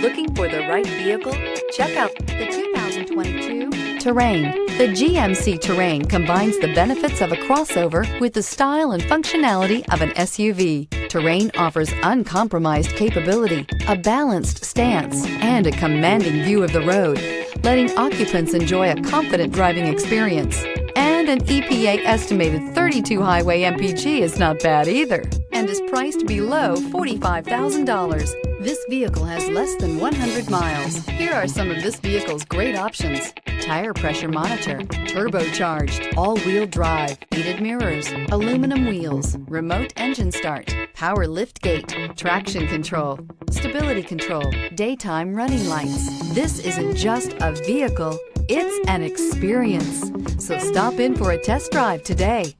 Looking for the right vehicle? Check out the 2022 Terrain. The GMC Terrain combines the benefits of a crossover with the style and functionality of an SUV. Terrain offers uncompromised capability, a balanced stance, and a commanding view of the road, letting occupants enjoy a confident driving experience. And an EPA estimated 32 highway MPG is not bad either, and is priced below $45,000. This vehicle has less than 100 miles. Here are some of this vehicle's great options: tire pressure monitor, turbocharged, all-wheel drive, heated mirrors, aluminum wheels, remote engine start, power liftgate, traction control, stability control, daytime running lights. This isn't just a vehicle, it's an experience. So stop in for a test drive today.